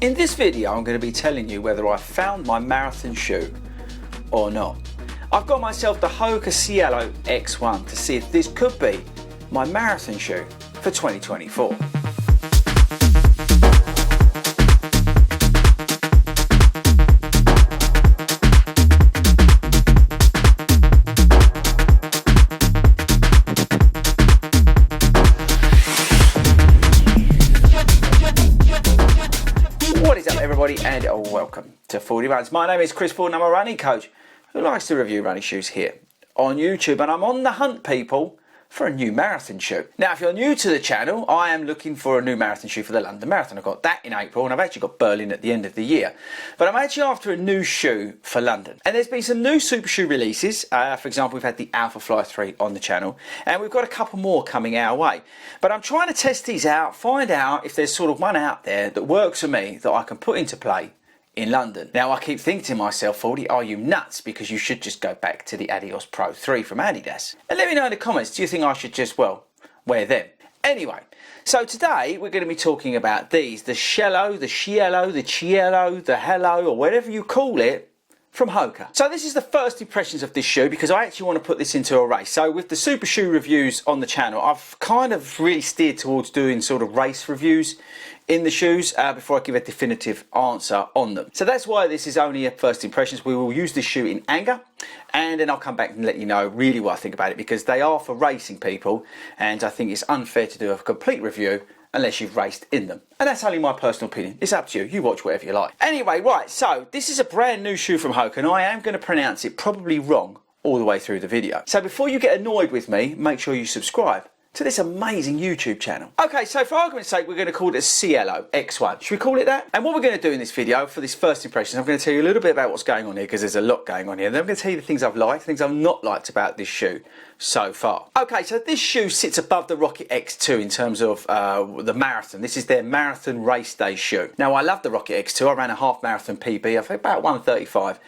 In this video I'm going to be telling you whether I found my marathon shoe or not. I've got myself the Hoka Cielo X1 to see if this could be my marathon shoe for 2024. What is up everybody, and welcome to FORDY Runs. My name is Chris Ford and I'm a running coach who likes to review running shoes here on YouTube, and I'm on the hunt, people, for a new marathon shoe. Now, if you're new to the channel, I am looking for a new marathon shoe for the London Marathon. I've got that in April and I've actually got Berlin at the end of the year. But I'm actually after a new shoe for London. And there's been some new super shoe releases. For example, we've had the Alpha Fly 3 on the channel, and we've got a couple more coming our way. But I'm trying to test these out, find out if there's sort of one out there that works for me that I can put into play in London. Now, I keep thinking to myself, Fordy, are you nuts? Because you should just go back to the Adios Pro 3 from Adidas. And let me know in the comments, do you think I should just, well, wear them? Anyway, so today we're going to be talking about these, the Cielo, the Hello, or whatever you call it, from Hoka. So this is the first impressions of this shoe, because I actually want to put this into a race. So with the super shoe reviews on the channel, I've kind of really steered towards doing sort of race reviews in the shoes before I give a definitive answer on them. So that's why this is only a first impressions. We will use this shoe in anger, and then I'll come back and let you know really what I think about it, because they are for racing people, and I think it's unfair to do a complete review unless you've raced in them. And that's only my personal opinion. It's up to you. You watch whatever you like. Anyway, right, so this is a brand new shoe from Hoka, and I am going to pronounce it probably wrong all the way through the video. So before you get annoyed with me, make sure you subscribe to this amazing YouTube channel. Okay, so for argument's sake, we're going to call it a Cielo X1. Should we call it that? And what we're going to do in this video, for this first impression, I'm going to tell you a little bit about what's going on here, because there's a lot going on here. And then I'm going to tell you the things I've liked, things I've not liked about this shoe so far. Okay, so this shoe sits above the Rocket X2 in terms of the marathon. This is their marathon race day shoe. Now, I love the Rocket X2. I ran a half marathon PB, I think about 1:35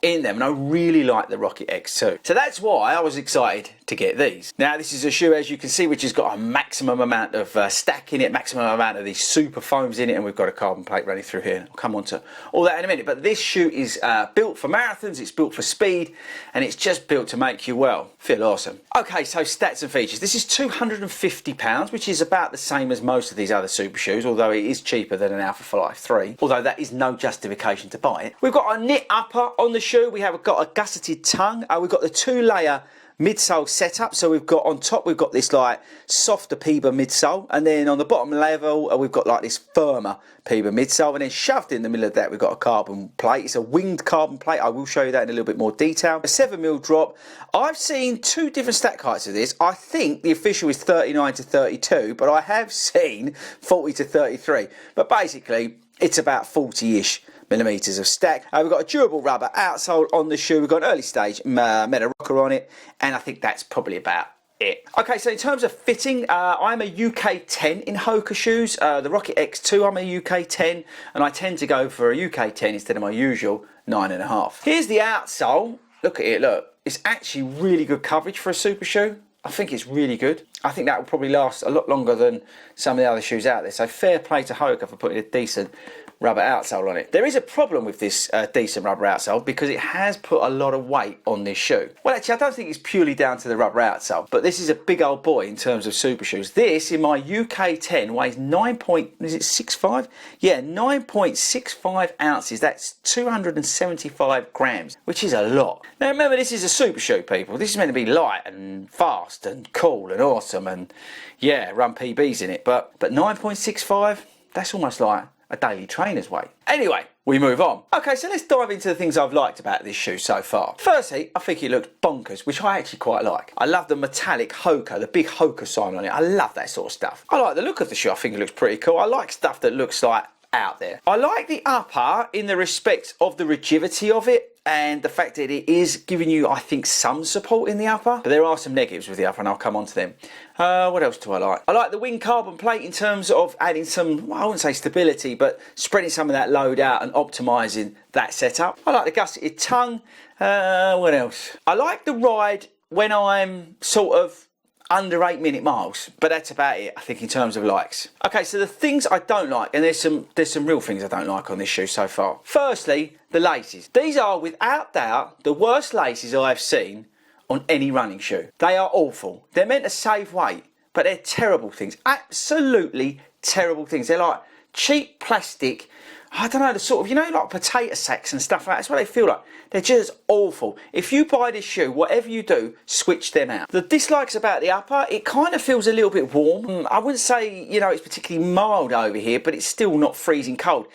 in them, and I really like the Rocket X2. So that's why I was excited to get these. Now, this is a shoe, as you can see, which has got a maximum amount of stack in it, maximum amount of these super foams in it, and we've got a carbon plate running through here. I'll come on to all that in a minute. But this shoe is built for marathons, it's built for speed, and it's just built to make you, well, feel awesome. Okay, so stats and features. This is £250, which is about the same as most of these other super shoes, although it is cheaper than an Alpha Fly 3, although that is no justification to buy it. We've got a knit upper on the shoe, we have got a gusseted tongue, we've got the two-layer midsole setup. So we've got on top, we've got this like softer PEBA midsole, and then on the bottom level we've got like this firmer PEBA midsole, and then shoved in the middle of that we've got a carbon plate. It's a winged carbon plate. I will show you that in a little bit more detail. A 7mm drop. I've seen two different stack heights of this. I think the official is 39 to 32, but I have seen 40 to 33. But basically it's about 40-ish millimeters of stack. We've got a durable rubber outsole on the shoe. We've got an early stage meta rocker on it, and I think that's probably about it. Okay, so in terms of fitting, I'm a UK 10 in Hoka shoes. The Rocket X2, I'm a UK 10, and I tend to go for a UK 10 instead of my usual 9.5. Here's the outsole. Look at it, look. It's actually really good coverage for a super shoe. I think it's really good. I think that will probably last a lot longer than some of the other shoes out there. So fair play to Hoka for putting a decent rubber outsole on it. There is a problem with this decent rubber outsole, because it has put a lot of weight on this shoe. Well, actually, I don't think it's purely down to the rubber outsole, but this is a big old boy in terms of super shoes. This, in my UK 10, weighs 9.65? Yeah, 9.65 ounces. That's 275 grams, which is a lot. Now, remember, this is a super shoe, people. This is meant to be light and fast and cool and awesome and, yeah, run PBs in it. But 9.65, that's almost like a daily trainer's weight. Anyway, we move on. Okay, so let's dive into the things I've liked about this shoe so far. Firstly, I think it looks bonkers, which I actually quite like. I love the metallic Hoka, the big Hoka sign on it. I love that sort of stuff. I like the look of the shoe. I think it looks pretty cool. I like stuff that looks like out there. I like the upper in the respect of the rigidity of it, and the fact that it is giving you, I think, some support in the upper. But there are some negatives with the upper, and I'll come on to them. What else do I like? I like the wing carbon plate in terms of adding some, well, I wouldn't say stability, but spreading some of that load out and optimising that setup. I like the gusseted tongue. What else? I like the ride when I'm sort of under 8-minute miles, but that's about it, I think, in terms of likes. Okay, so the things I don't like, and there's some real things I don't like on this shoe so far. Firstly, the laces. These are without doubt the worst laces I've seen on any running shoe. They are awful. They're meant to save weight, but they're terrible things. Absolutely terrible things. They're like cheap plastic, I don't know, the sort of, you know, like potato sacks and stuff like that. That's what they feel like. They're just awful. If you buy this shoe, whatever you do, switch them out. The dislikes about the upper, it kind of feels a little bit warm. I wouldn't say, you know, it's particularly mild over here, but it's still not freezing cold.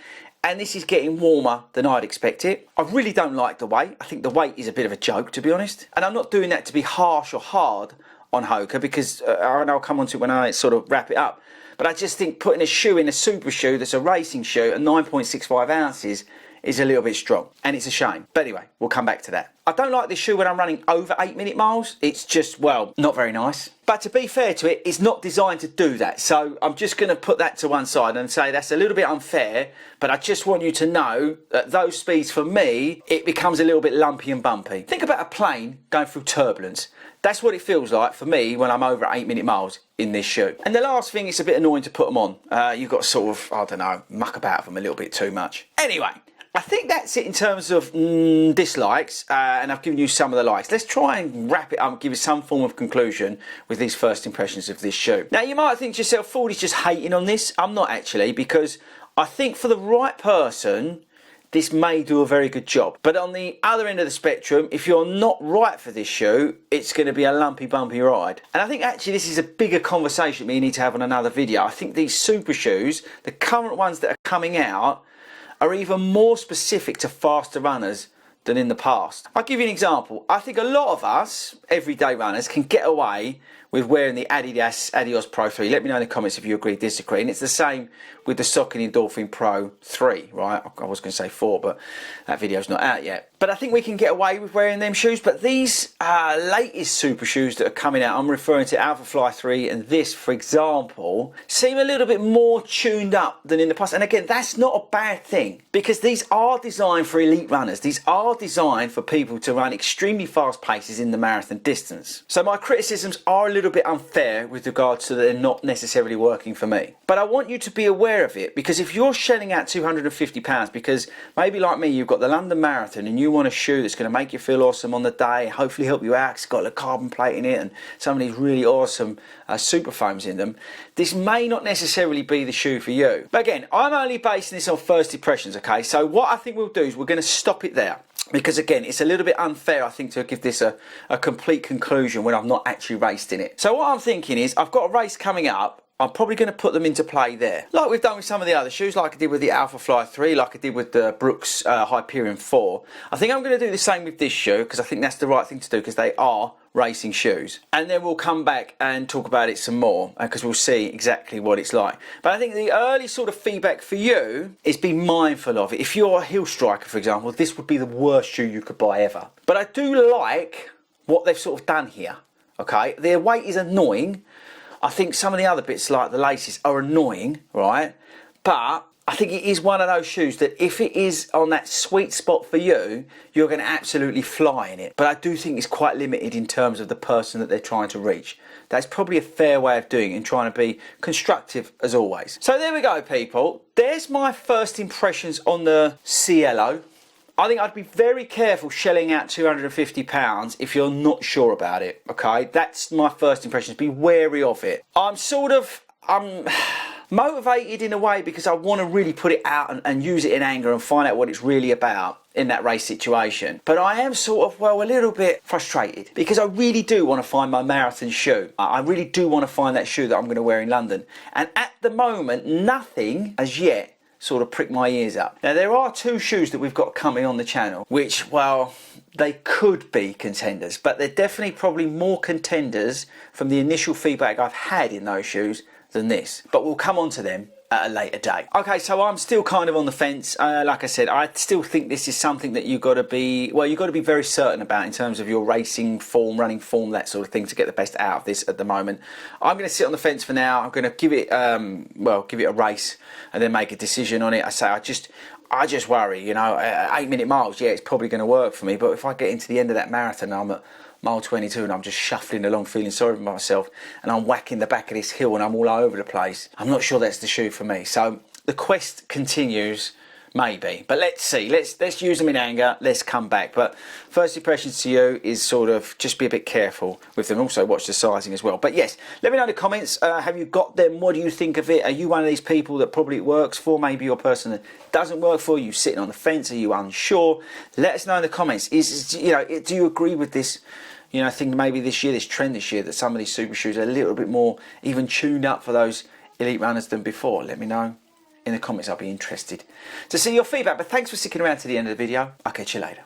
And this is getting warmer than I'd expect it. I really don't like the weight. I think the weight is a bit of a joke, to be honest. And I'm not doing that to be harsh or hard on Hoka, because I'll come on to it when I sort of wrap it up. But I just think putting a shoe in a super shoe that's a racing shoe at 9.65 ounces is a little bit strong, and it's a shame. But anyway, we'll come back to that. I don't like this shoe when I'm running over 8-minute miles. It's just, well, not very nice. But to be fair to it, it's not designed to do that. So I'm just going to put that to one side and say that's a little bit unfair, but I just want you to know that those speeds, for me, it becomes a little bit lumpy and bumpy. Think about a plane going through turbulence. That's what it feels like for me when I'm over 8-minute miles in this shoe. And the last thing, it's a bit annoying to put them on. You've got to sort of, I don't know, muck about them a little bit too much. Anyway, I think that's it in terms of dislikes, and I've given you some of the likes. Let's try and wrap it up and give you some form of conclusion with these first impressions of this shoe. Now, you might think to yourself, Fordy's just hating on this. I'm not actually, because I think for the right person, this may do a very good job. But on the other end of the spectrum, if you're not right for this shoe, it's going to be a lumpy, bumpy ride. And I think actually this is a bigger conversation we need to have on another video. I think these super shoes, the current ones that are coming out, are even more specific to faster runners than in the past. I'll give you an example. I think a lot of us, everyday runners, can get away with wearing the Adios Pro 3. Let me know in the comments if you agree or disagree. And it's the same with the Saucony Endorphin Pro 3, right? I was going to say 4, but that video's not out yet. But I think we can get away with wearing them shoes. But these latest super shoes that are coming out, I'm referring to Alpha Fly 3 and this, for example, seem a little bit more tuned up than in the past. And again, that's not a bad thing, because these are designed for elite runners. These are designed for people to run extremely fast paces in the marathon distance. So my criticisms are a little bit unfair with regards to that they're not necessarily working for me. But I want you to be aware of it, because if you're shelling out £250 because maybe like me, you've got the London Marathon and you want a shoe that's going to make you feel awesome on the day, hopefully help you out, it's got a carbon plate in it and some of these really awesome super foams in them, this may not necessarily be the shoe for you. But again, I'm only basing this on first impressions, okay? So what I think we'll do is we're going to stop it there. Because again, it's a little bit unfair, I think, to give this a complete conclusion when I've not actually raced in it. So what I'm thinking is, I've got a race coming up. I'm probably going to put them into play there, like we've done with some of the other shoes, like I did with the Alpha Fly 3, like I did with the Brooks Hyperion 4. I think I'm going to do the same with this shoe, because I think that's the right thing to do, because they are racing shoes. And then we'll come back and talk about it some more, because we'll see exactly what it's like. But I think the early sort of feedback for you is be mindful of it. If you're a heel striker, for example, this would be the worst shoe you could buy ever. But I do like what they've sort of done here, okay? Their weight is annoying. I think some of the other bits, like the laces, are annoying, right? But I think it is one of those shoes that if it is on that sweet spot for you, you're going to absolutely fly in it. But I do think it's quite limited in terms of the person that they're trying to reach. That's probably a fair way of doing it and trying to be constructive as always. So there we go, people. There's my first impressions on the Cielo. I think I'd be very careful shelling out £250 if you're not sure about it, okay? That's my first impressions. Be wary of it. I'm motivated in a way because I want to really put it out and use it in anger and find out what it's really about in that race situation. But I am sort of, well, a little bit frustrated because I really do want to find my marathon shoe. I really do want to find that shoe that I'm going to wear in London. And at the moment, nothing as yet sort of prick my ears up. Now, there are two shoes that we've got coming on the channel, which, well, they could be contenders, but they're definitely probably more contenders from the initial feedback I've had in those shoes than this. But we'll come on to them at a later date. Okay, so I'm still kind of on the fence. Like I said, I still think this is something that you've got to be, well, you've got to be very certain about in terms of your racing form, running form, that sort of thing, to get the best out of this at the moment. I'm going to sit on the fence for now. I'm going to give it, give it a race and then make a decision on it. I just worry, you know, 8-minute miles, yeah, it's probably going to work for me. But if I get into the end of that marathon, I'm at mile 22 and I'm just shuffling along feeling sorry for myself and I'm whacking the back of this hill and I'm all over the place, I'm not sure that's the shoe for me. So the quest continues, maybe, but let's see. Let's use them in anger. Let's come back. But first impressions to you is sort of just be a bit careful with them. Also watch the sizing as well. But yes, let me know in the comments. Have you got them? What do you think of it? Are you one of these people that probably it works for? Maybe you're a person that doesn't work for you, sitting on the fence. Are you unsure? Let us know in the comments. Do you agree with this? I think maybe this year, this trend this year, that some of these super shoes are a little bit more even tuned up for those elite runners than before. Let me know in the comments. I'll be interested to see your feedback. But thanks for sticking around to the end of the video. I'll catch you later.